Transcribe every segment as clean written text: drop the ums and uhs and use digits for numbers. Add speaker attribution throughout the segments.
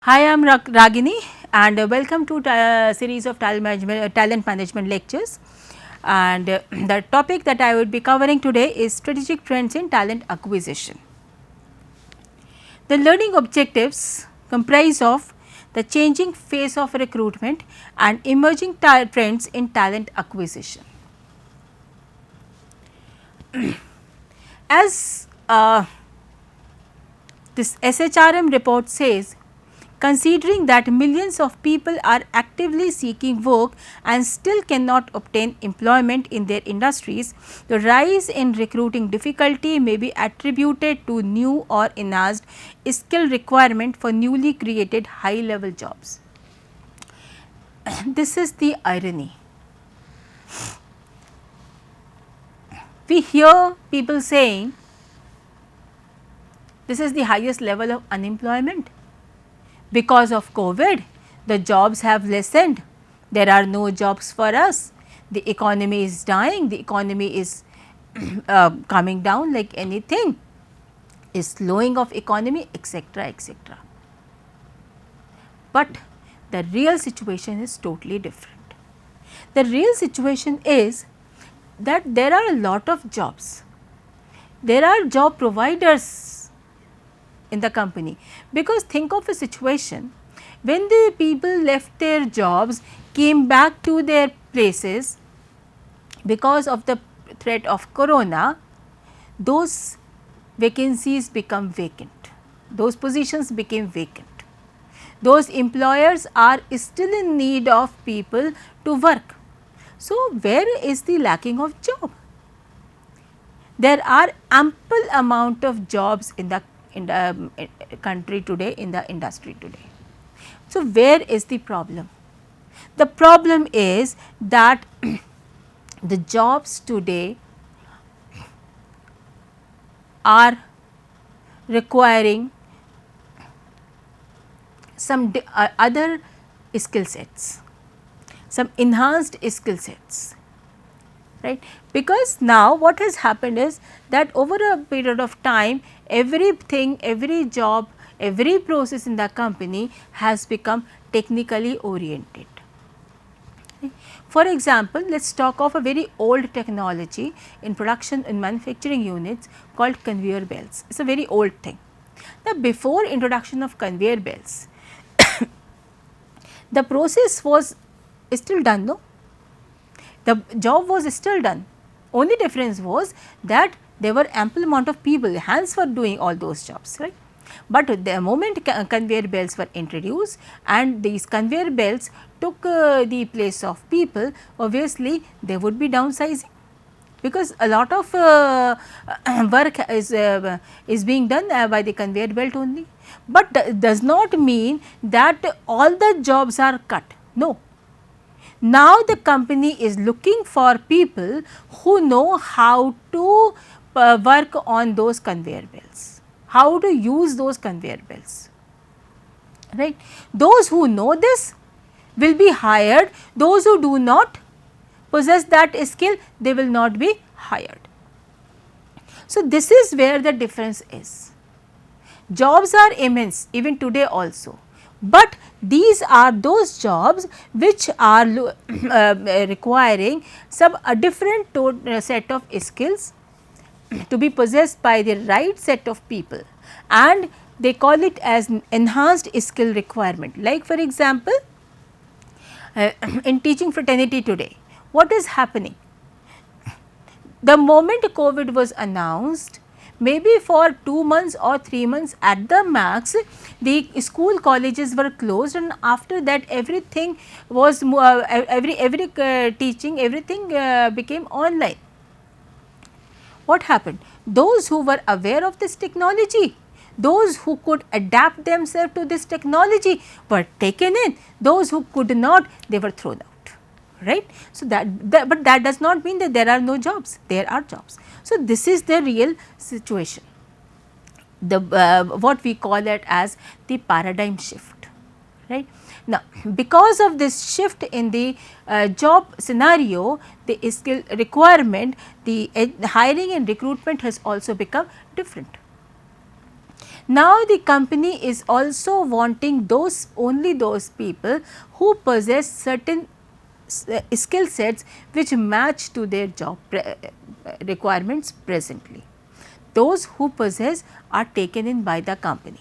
Speaker 1: Hi, I am Ragini and welcome to series of talent management lectures. And the topic that I would be covering today is strategic trends in talent acquisition. The learning objectives comprise of the changing phase of recruitment and emerging trends in talent acquisition. As this SHRM report says, considering that millions of people are actively seeking work and still cannot obtain employment in their industries, the rise in recruiting difficulty may be attributed to new or enhanced skill requirement for newly created high level jobs. This is the irony. We hear people saying this is the highest level of unemployment. Because of COVID, the jobs have lessened, there are no jobs for us, the economy is dying, the economy is coming down like anything, is slowing of economy, etc., etc. But the real situation is totally different. The real situation is that there are a lot of jobs, there are job providers in the company, because think of a situation when the people left their jobs, came back to their places because of the threat of corona, those vacancies become vacant, those positions became vacant, those employers are still in need of people to work. So, where is the lacking of job? There are ample amount of jobs in the country today, in the industry today. So, where is the problem? The problem is that the jobs today are requiring some other skill sets, some enhanced skill sets, right. Because now what has happened is that over a period of time, everything, every job, every process in the company has become technically oriented. For example, let us talk of a very old technology in production in manufacturing units called conveyor belts. It is a very old thing. Now, before introduction of conveyor belts, the process was still done, no? The job was still done. Only difference was that there were ample amount of people, hands were doing all those jobs, right. But the moment conveyor belts were introduced and these conveyor belts took the place of people, obviously there would be downsizing, because a lot of work is being done by the conveyor belt only. But does not mean that all the jobs are cut, no. Now, the company is looking for people who know how to work on those conveyor belts, how to use those conveyor belts, right. Those who know this will be hired, those who do not possess that skill, they will not be hired. So, this is where the difference is. Jobs are immense even today also, but these are those jobs which are requiring some different set of skills to be possessed by the right set of people, and they call it as enhanced skill requirement. Like for example, in teaching fraternity today, what is happening? The moment COVID was announced, maybe for 2 months or 3 months at the max, the school colleges were closed, and after that everything was every teaching, everything became online. What happened? Those who were aware of this technology, those who could adapt themselves to this technology were taken in, those who could not, they were thrown out, right. So, but that does not mean that there are no jobs, there are jobs. So, this is the real situation, the what we call it as the paradigm shift, right. Now, because of this shift in the job scenario, the skill requirement, the hiring and recruitment has also become different. Now the company is also wanting only those people who possess certain skill sets which match to their job requirements presently. Those who possess are taken in by the company,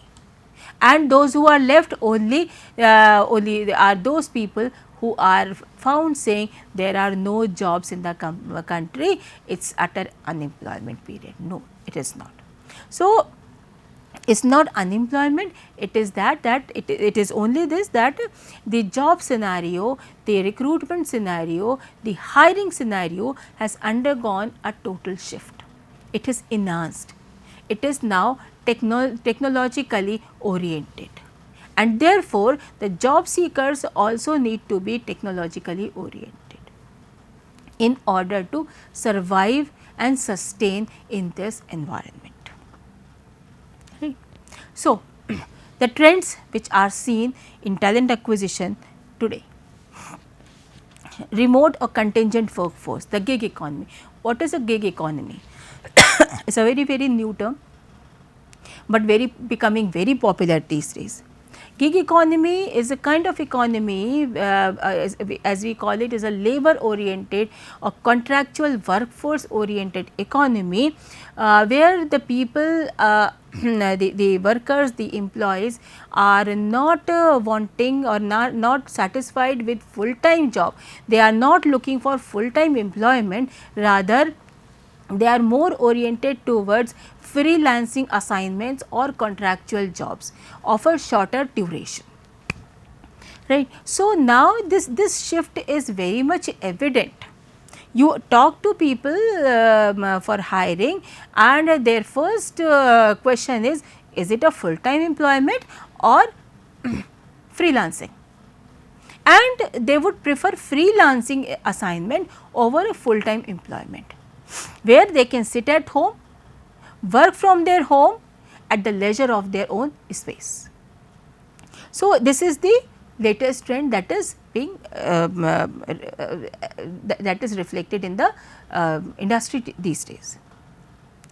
Speaker 1: and those who are left only are those people who are found saying there are no jobs in the country, it is utter unemployment period. No, it is not. So, it is not unemployment, it is that it is only this, that the job scenario, the recruitment scenario, the hiring scenario has undergone a total shift. It is enhanced, it is now technologically oriented, and therefore, the job seekers also need to be technologically oriented in order to survive and sustain in this environment. Right. So, the trends which are seen in talent acquisition today: remote or contingent workforce, the gig economy. What is a gig economy? It is a very new term, but becoming very popular these days. Gig economy is a kind of economy, as we call it, is a labor oriented or contractual workforce oriented economy, where the people, the workers, the employees are not wanting or not satisfied with full time job. They are not looking for full time employment, rather they are more oriented towards freelancing assignments or contractual jobs of a shorter duration. Right. So, now this shift is very much evident. You talk to people for hiring, and their first question is it a full time employment or freelancing? And they would prefer freelancing assignment over a full time employment, where they can sit at home, work from their home at the leisure of their own space. So, this is the latest trend that is being that is reflected in the industry these days.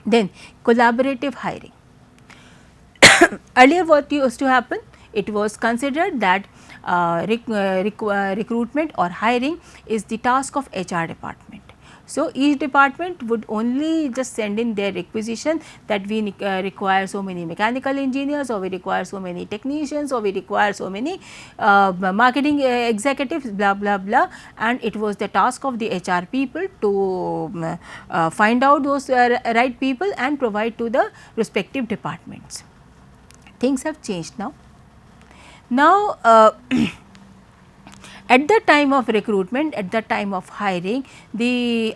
Speaker 1: Then collaborative hiring. Earlier what used to happen, it was considered that recruitment or hiring is the task of HR department. So, each department would only just send in their requisition that we require so many mechanical engineers, or we require so many technicians, or we require so many marketing executives, blah blah blah, and it was the task of the HR people to find out those right people and provide to the respective departments. Things have changed now. Now, at the time of recruitment, at the time of hiring,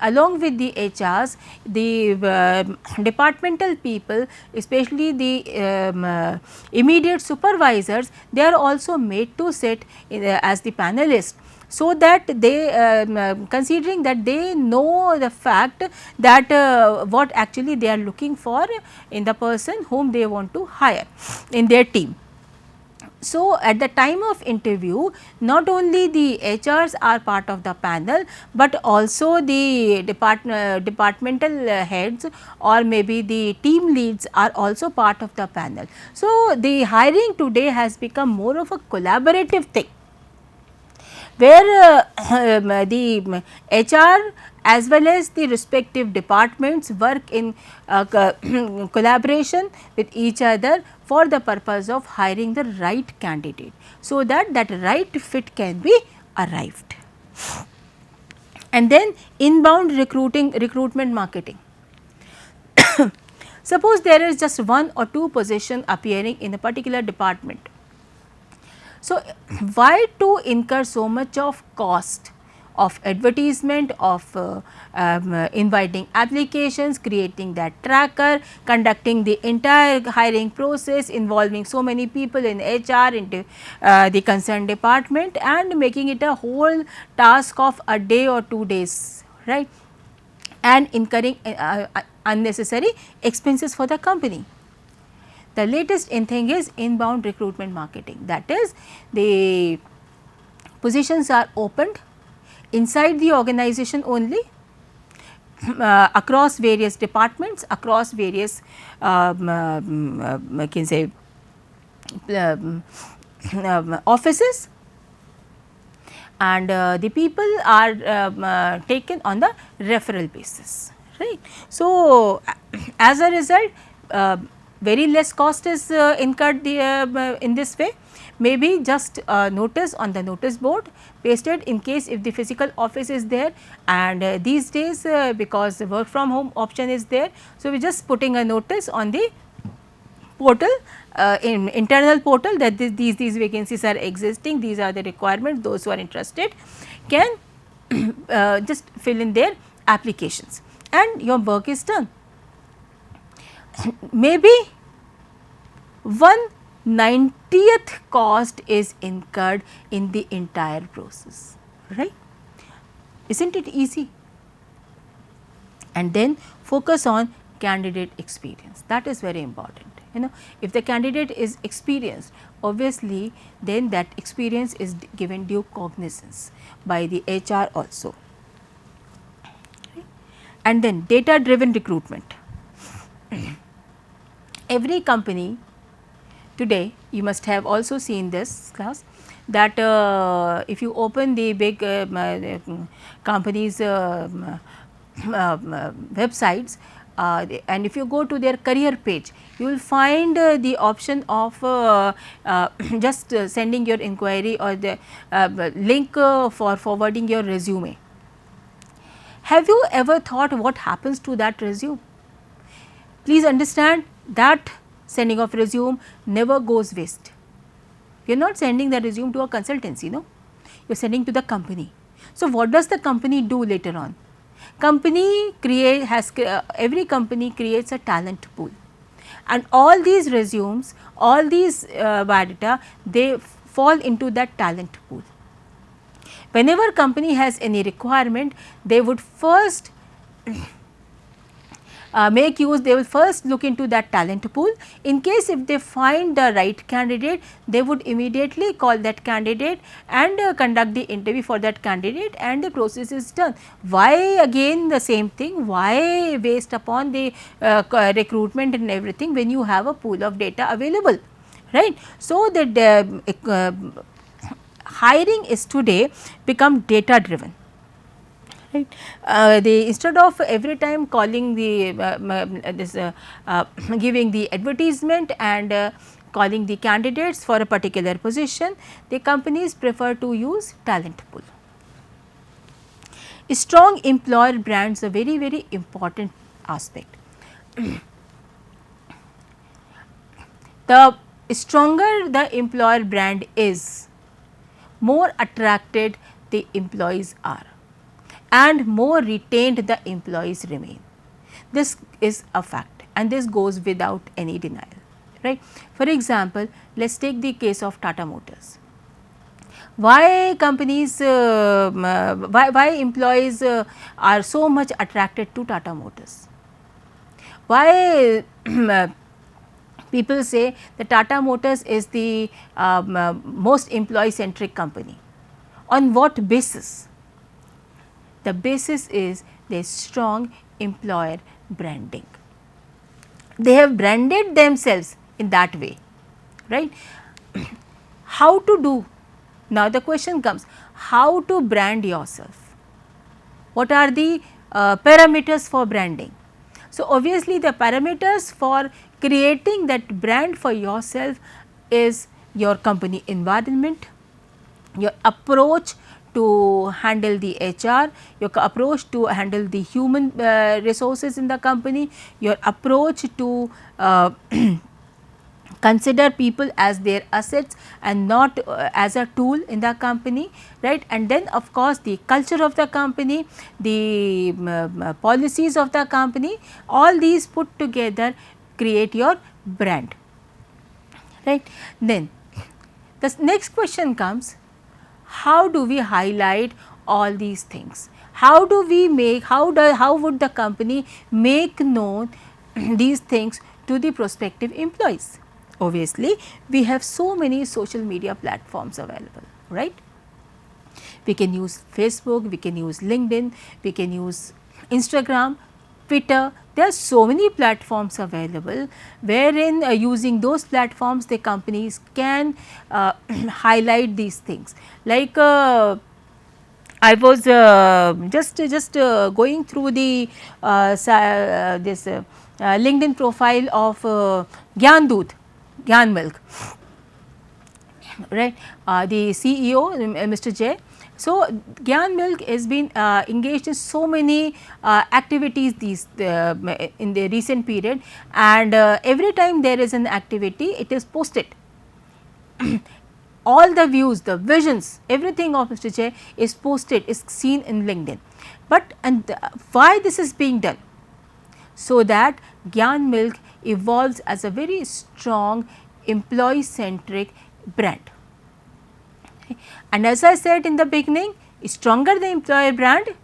Speaker 1: along with the HRs, the departmental people, especially the immediate supervisors, they are also made to sit as the panelists, so that they considering that they know the fact that what actually they are looking for in the person whom they want to hire in their team. So, at the time of interview, not only the HRs are part of the panel, but also the departmental heads or maybe the team leads are also part of the panel. So, the hiring today has become more of a collaborative thing, where the HR as well as the respective departments work in collaboration with each other for the purpose of hiring the right candidate, so that right fit can be arrived. And then inbound recruitment marketing. Suppose there is just one or two position appearing in a particular department. So, why to incur so much of cost of advertisement, of inviting applications, creating that tracker, conducting the entire hiring process involving so many people in HR into the concerned department, and making it a whole task of a day or 2 days, right, and incurring unnecessary expenses for the company. The latest thing is inbound recruitment marketing, that is, the positions are opened inside the organization only, across various departments, across various I can say offices, and the people are taken on the referral basis, right. So, as a result very less cost is incurred in this way. Maybe just notice on the notice board pasted in case if the physical office is there, and these days because the work from home option is there. So, we are just putting a notice on the portal, in internal portal, that these vacancies are existing, these are the requirements, those who are interested can just fill in their applications and your work is done. Maybe 1/90th cost is incurred in the entire process, right. Is not it easy? And then focus on candidate experience, that is very important. You know, if the candidate is experienced, obviously then that experience is given due cognizance by the HR also. And then data driven recruitment. Every company today, you must have also seen this class, that if you open the big companies websites, and if you go to their career page, you will find the option of just sending your inquiry or the link for forwarding your resume. Have you ever thought what happens to that resume? Please understand that sending of resume never goes waste. You are not sending the resume to a consultancy, no, you are sending to the company. So, what does the company do later on? Company every company creates a talent pool, and all these resumes, all these biodata, they fall into that talent pool. Whenever company has any requirement, they would first make use, they will first look into that talent pool. In case if they find the right candidate, they would immediately call that candidate and conduct the interview for that candidate, and the process is done. Why again the same thing, why waste upon the recruitment and everything when you have a pool of data available, right. So, the hiring is today become data driven. Right. Instead of every time calling the giving the advertisement and calling the candidates for a particular position, the companies prefer to use talent pool. Strong employer brands are very important aspect. The stronger the employer brand is, more attracted the employees are, and more retained the employees remain. This is a fact, and this goes without any denial, right. For example, let us take the case of Tata Motors. Why companies, why employees are so much attracted to Tata Motors? Why people say that Tata Motors is the most employee centric company? On what basis? The basis is their strong employer branding. They have branded themselves in that way, right. How to do? Now, the question comes, how to brand yourself? What are the parameters for branding? So, obviously, the parameters for creating that brand for yourself is your company environment, your approach to handle the HR, your approach to handle the human resources in the company, your approach to consider people as their assets and not as a tool in the company, right. And then of course, the culture of the company, the policies of the company, all these put together create your brand, right. Then the next question comes, how do we highlight all these things? How do we make, how would the company make known these things to the prospective employees? Obviously, we have so many social media platforms available, right. We can use Facebook, we can use LinkedIn, we can use Instagram, Twitter, there are so many platforms available wherein using those platforms the companies can highlight these things. Like I was just going through the this LinkedIn profile of Gyan Doodh, Gyan Milk, right, the CEO Mr. J. So, Gyan Milk has been engaged in so many activities in the recent period, and every time there is an activity it is posted. All the views, the visions, everything of Mr. J is posted, is seen in LinkedIn. But why this is being done? So that Gyan Milk evolves as a very strong employee centric brand. And as I said in the beginning, stronger the employer brand,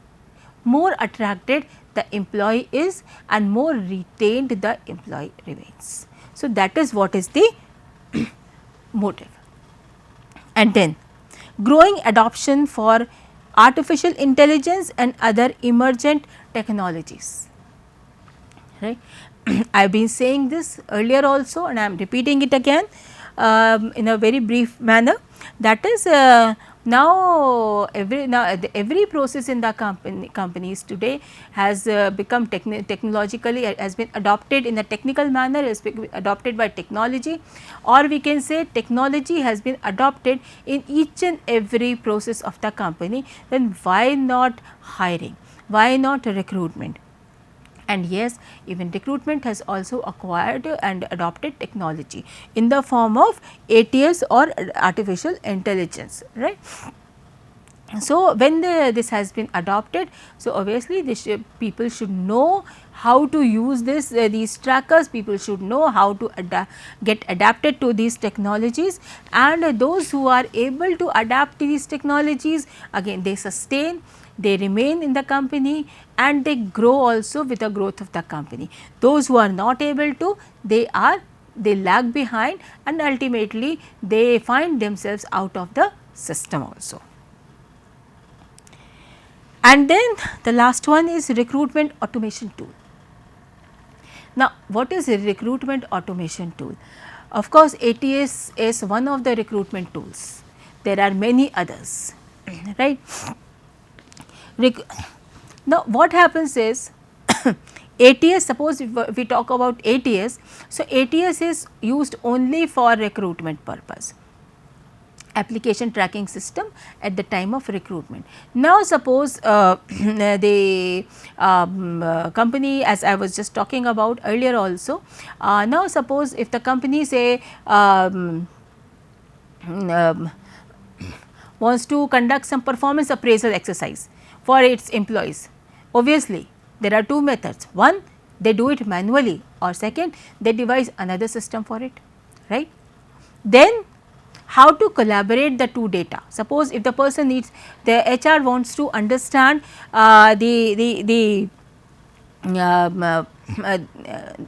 Speaker 1: more attracted the employee is and more retained the employee remains. So, that is what is the motive. And then growing adoption for artificial intelligence and other emergent technologies, right. I have been saying this earlier also and I am repeating it again in a very brief manner, that is now every process in the companies today has become technologically, has been adopted in a technical manner, has been adopted by technology, or we can say technology has been adopted in each and every process of the company. Then why not hiring, why not recruitment? And yes, even recruitment has also acquired and adopted technology in the form of ATS or artificial intelligence, right. So, when this has been adopted, so obviously this people should know how to use these trackers, people should know how to get adapted to these technologies, and those who are able to adapt to these technologies, again they sustain, they remain in the company and they grow also with the growth of the company. Those who are not able to, they lag behind and ultimately they find themselves out of the system also. And then the last one is recruitment automation tool. Now, what is a recruitment automation tool? Of course, ATS is one of the recruitment tools. There are many others, right. Now, what happens is ATS, suppose if we talk about ATS, so ATS is used only for recruitment purpose, application tracking system at the time of recruitment. Now, suppose the company, as I was just talking about earlier also, now suppose if the company say wants to conduct some performance appraisal exercise for its employees, obviously there are two methods. One, they do it manually, or second, they devise another system for it, right. Then how to collaborate the two data. Suppose if the person needs, the HR wants to understand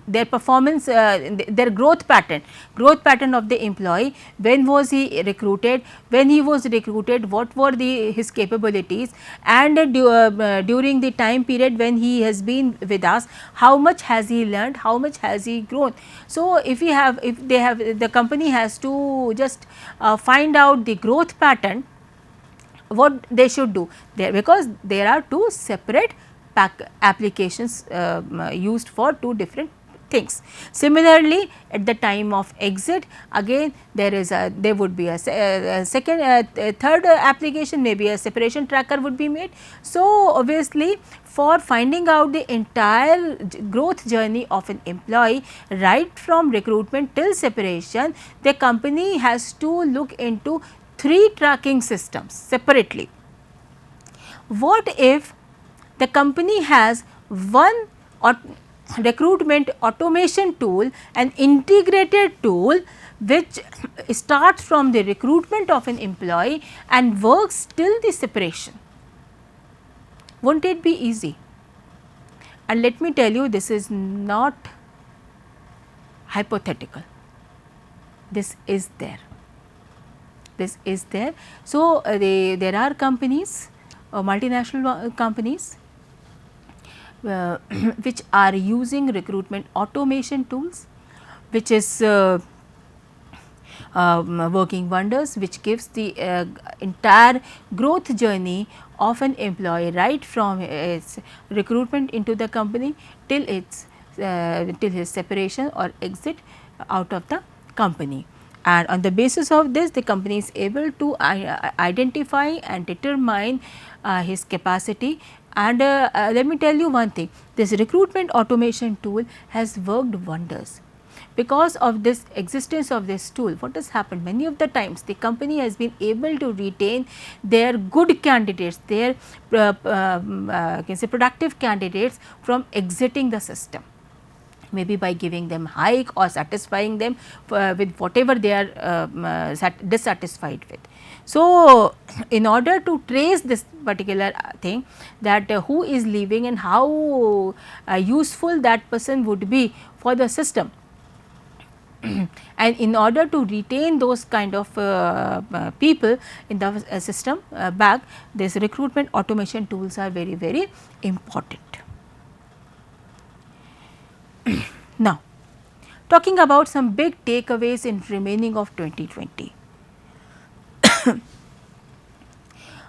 Speaker 1: their performance, their growth pattern of the employee, when was he recruited, when he was recruited, what were his capabilities, and during the time period when he has been with us, how much has he learned, how much has he grown. So, if the company has to just find out the growth pattern, what they should do there, because there are two separate applications used for two different things. Similarly, at the time of exit, again there would be a third application, maybe a separation tracker would be made. So, obviously for finding out the entire growth journey of an employee right from recruitment till separation, the company has to look into 3 tracking systems separately. What if the company has one recruitment automation tool, an integrated tool which starts from the recruitment of an employee and works till the separation? Won't it be easy? And let me tell you, this is not hypothetical, this is there. This is there. So, there are companies, multinational companies, which are using recruitment automation tools, which is working wonders, which gives the entire growth journey of an employee right from its recruitment into the company till its till his separation or exit out of the company. And on the basis of this, the company is able to identify and determine his capacity. And let me tell you one thing, this recruitment automation tool has worked wonders. Because of this existence of this tool, what has happened, many of the times the company has been able to retain their good candidates, their can say productive candidates from exiting the system, maybe by giving them hike or satisfying them with whatever they are dissatisfied with. So, in order to trace this particular thing, that who is leaving and how useful that person would be for the system, and in order to retain those kind of people in the system back, this recruitment automation tools are very, very important. Now, talking about some big takeaways in remaining of 2020.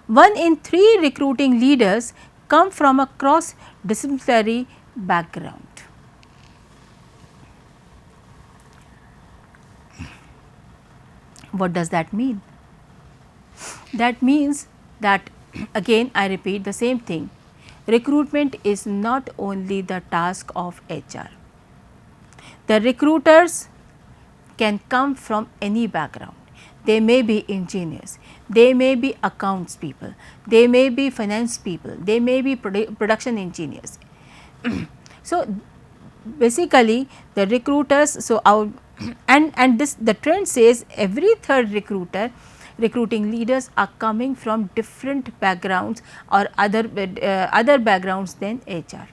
Speaker 1: 1 in 3 recruiting leaders come from a cross disciplinary background. What does that mean? That means that, again I repeat the same thing, recruitment is not only the task of HR. The recruiters can come from any background. They may be engineers, they may be accounts people, they may be finance people, they may be production engineers. So, basically the recruiters, so our and this the trend says every third recruiting leaders are coming from different backgrounds or other backgrounds than HR.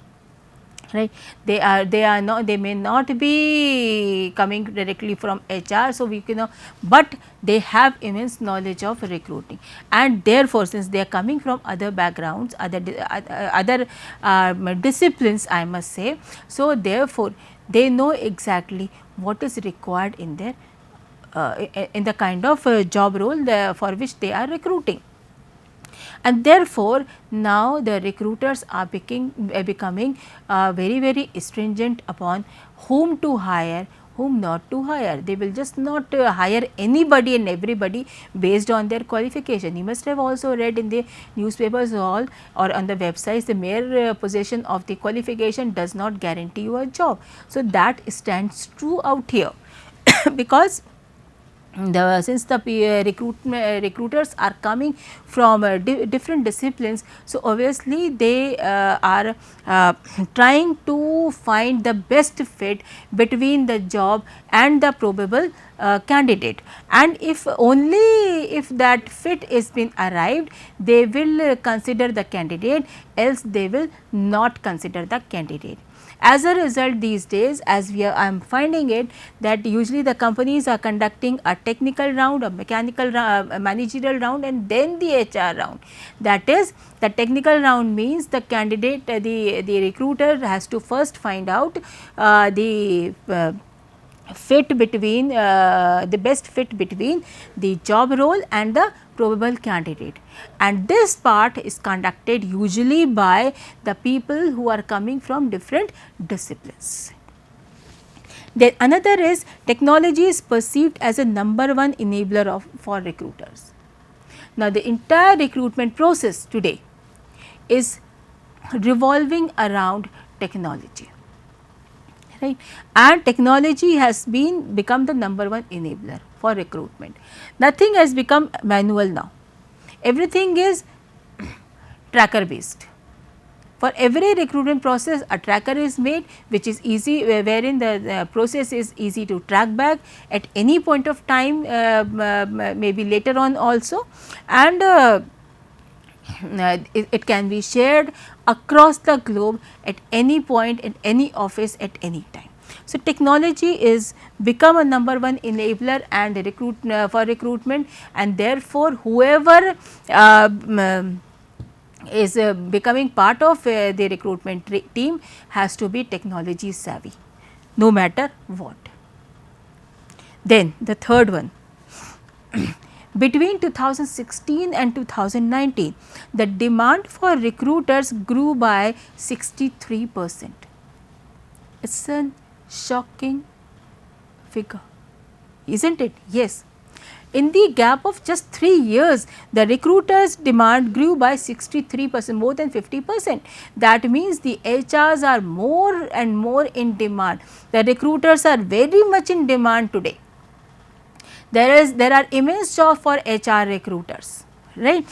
Speaker 1: Right, they may not be coming directly from HR. So, we can but they have immense knowledge of recruiting, and therefore, since they are coming from other backgrounds, other disciplines, I must say. So, therefore, they know exactly what is required in their in the kind of job role for which they are recruiting. And therefore, now the recruiters are becoming very, very stringent upon whom to hire, whom not to hire. They will just not hire anybody and everybody based on their qualification. You must have also read in the newspapers or on the websites, the mere possession of the qualification does not guarantee you a job. So, that stands true out here because since the recruiters are coming from different disciplines. So, obviously, they are trying to find the best fit between the job and the probable candidate, and if only if that fit is been arrived, they will consider the candidate, else they will not consider the candidate. As a result, these days, as I am finding it, that usually the companies are conducting a technical round, a mechanical managerial round, and then the HR round. That is, the technical round means the candidate, the recruiter has to first find out the fit between the best fit between the job role and the probable candidate, and this part is conducted usually by the people who are coming from different disciplines. Then another is technology is perceived as a #1 enabler for recruiters. Now, the entire recruitment process today is revolving around technology. Right. And technology has become the #1 enabler for recruitment. Nothing has become manual now, everything is tracker based. For every recruitment process, a tracker is made, which is easy, wherein the process is easy to track back at any point of time, maybe later on also, and it can be shared across the globe at any point in any office at any time. So, technology is become a #1 enabler and for recruitment, and therefore, whoever is becoming part of the recruitment team has to be technology savvy, no matter what. Then the third one, between 2016 and 2019, the demand for recruiters grew by 63%. It is a shocking figure, isn't it? Yes. In the gap of just 3 years, the recruiters demand grew by 63%, more than 50%. That means the HRs are more and more in demand. The recruiters are very much in demand today. There are immense job for HR recruiters, right?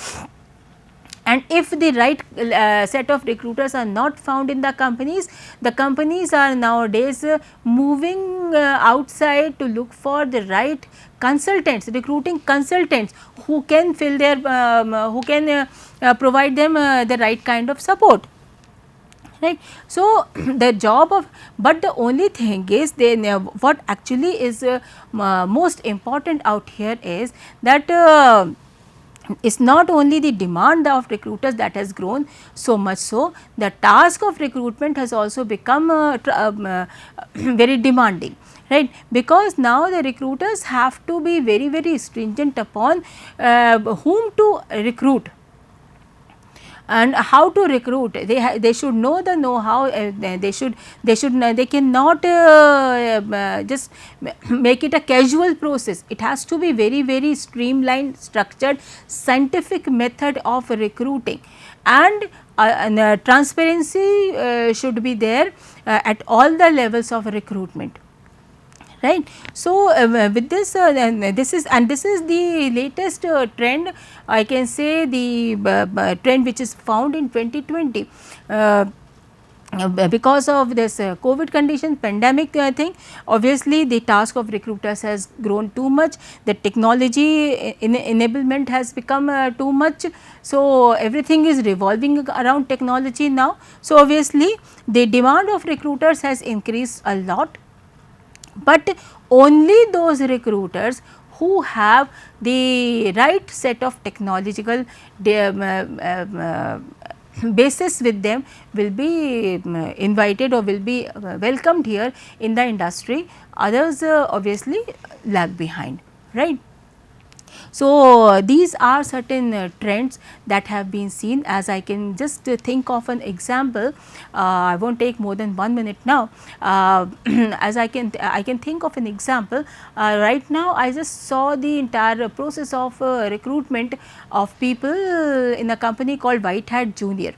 Speaker 1: And if the right set of recruiters are not found in the companies are nowadays moving outside to look for the right consultants, recruiting consultants who can fill their provide them the right kind of support, right. So, the job of, but the only thing is they what actually is most important out here is that it's not only the demand of recruiters that has grown so much, so the task of recruitment has also become very demanding, right, because now the recruiters have to be very, very stringent upon whom to recruit and how to recruit. They should know the know-how. They cannot just make it a casual process. It has to be very, very streamlined, structured, scientific method of recruiting, and transparency should be there at all the levels of recruitment, right. So, with this this is the latest trend, I can say, the trend which is found in 2020. Because of this COVID condition, pandemic thing, obviously the task of recruiters has grown too much, the technology enablement has become too much. So, everything is revolving around technology now. So, obviously the demand of recruiters has increased a lot, but only those recruiters who have the right set of technological basis with them will be invited or will be welcomed here in the industry. Others obviously lag behind, right. So, these are certain trends that have been seen. As I can just think of an example, I will not take more than 1 minute now. As I can think of an example. Right now I just saw the entire process of recruitment of people in a company called White Hat Junior.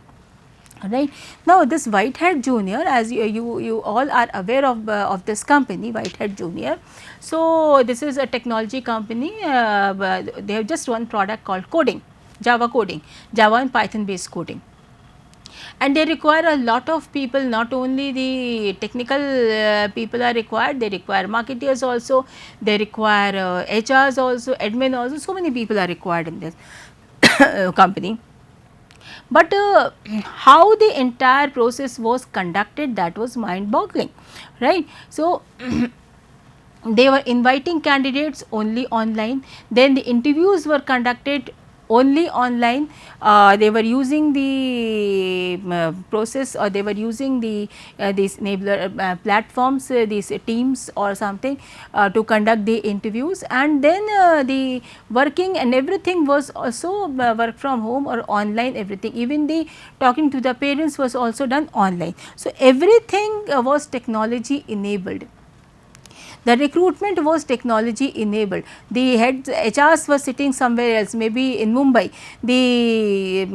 Speaker 1: Right. Now, this White Hat Junior, as you all are aware of this company, White Hat Junior. So, this is a technology company. They have just one product called coding, Java coding, Java and Python based coding. And they require a lot of people, not only the technical people are required, they require marketeers also, they require HRs also, admin also, so many people are required in this company. But how the entire process was conducted, that was mind boggling, right. So, they were inviting candidates only online, then the interviews were conducted only online. They were using the process, or they were using the these enabler platforms, these teams or something to conduct the interviews, and then the working and everything was also work from home or online, everything, even the talking to the parents was also done online. So, everything was technology enabled. The recruitment was technology enabled. The heads HRs were sitting somewhere else, maybe in Mumbai. The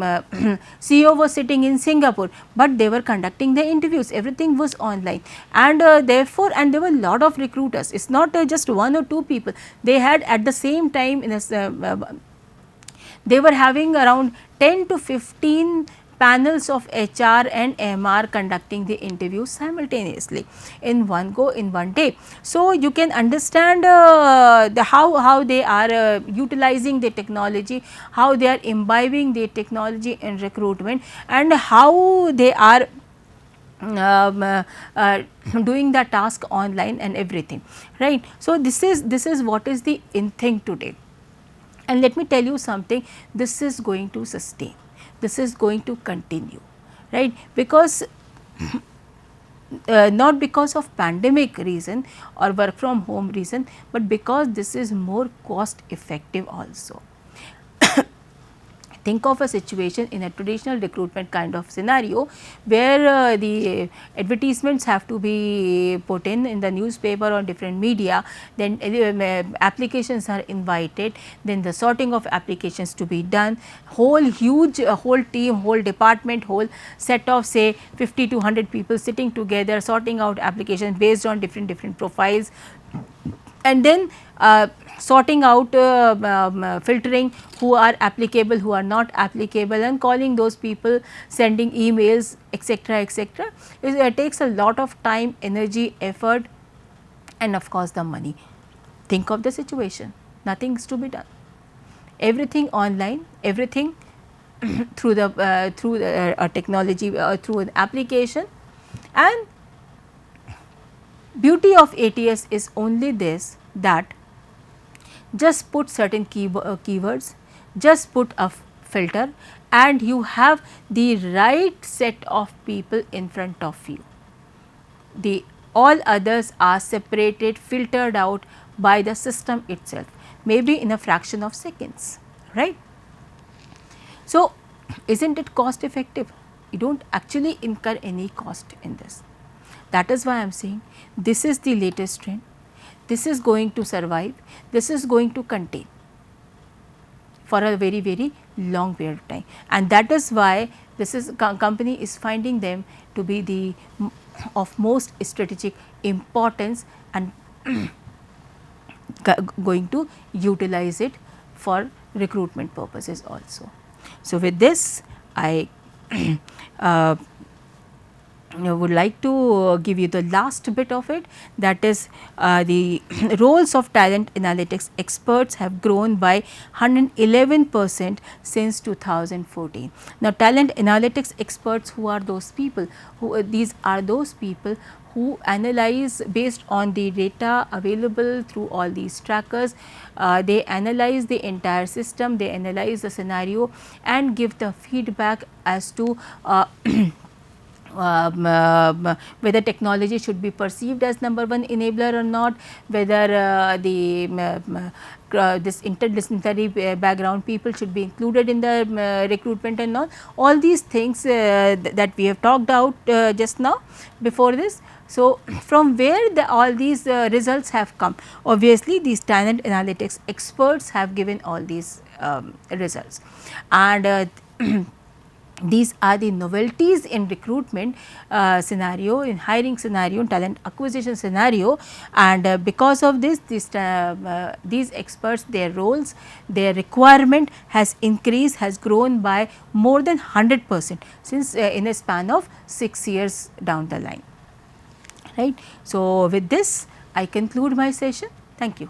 Speaker 1: CEO was sitting in Singapore, but they were conducting the interviews. Everything was online, and therefore, and there were a lot of recruiters. It's not just 1 or 2 people. They had at the same time in a, they were having around 10 to 15 panels of HR and MR conducting the interviews simultaneously in one go, in one day. So, you can understand how they are utilizing the technology, how they are imbibing the technology in recruitment, and how they are doing the task online and everything, right. So, this is what is the in thing today. And let me tell you something, this is going to sustain. this is going to continue, right, because not because of pandemic reason or work from home reason, but because this is more cost effective also. Think of a situation in a traditional recruitment kind of scenario where the advertisements have to be put in the newspaper or different media, then applications are invited, then the sorting of applications to be done, whole huge whole team, whole department, whole set of say 50 to 100 people sitting together sorting out applications based on different profiles, and then sorting out filtering who are applicable, who are not applicable, and calling those people, sending emails, etc., etc. It takes a lot of time, energy, effort, and of course the money. Think of the situation, nothing is to be done, everything online, everything through the technology, through an application. And beauty of ATS is only this, that just put certain keywords, just put a filter, and you have the right set of people in front of you. The all others are separated, filtered out by the system itself, maybe in a fraction of seconds, right. So, isn't it cost effective? You do not actually incur any cost in this. That is why I am saying this is the latest trend, this is going to survive, this is going to contain for a very long period of time, and that is why this is company is finding them to be the of most strategic importance and going to utilize it for recruitment purposes also. So, with this I would like to give you the last bit of it, that is the roles of talent analytics experts have grown by 111% since 2014. Now, talent analytics experts, who are those people? These are those people who analyze based on the data available through all these trackers. They analyze the entire system, they analyze the scenario and give the feedback as to whether technology should be perceived as number one enabler or not, whether this interdisciplinary background people should be included in the recruitment and all these things that we have talked out just now before this. So, from where all these results have come? Obviously, these talent analytics experts have given all these results, and these are the novelties in recruitment scenario, in hiring scenario, talent acquisition scenario, and because of this, these experts, their roles, their requirement has increased, has grown by more than 100% since in a span of 6 years down the line, right. So, with this I conclude my session. Thank you.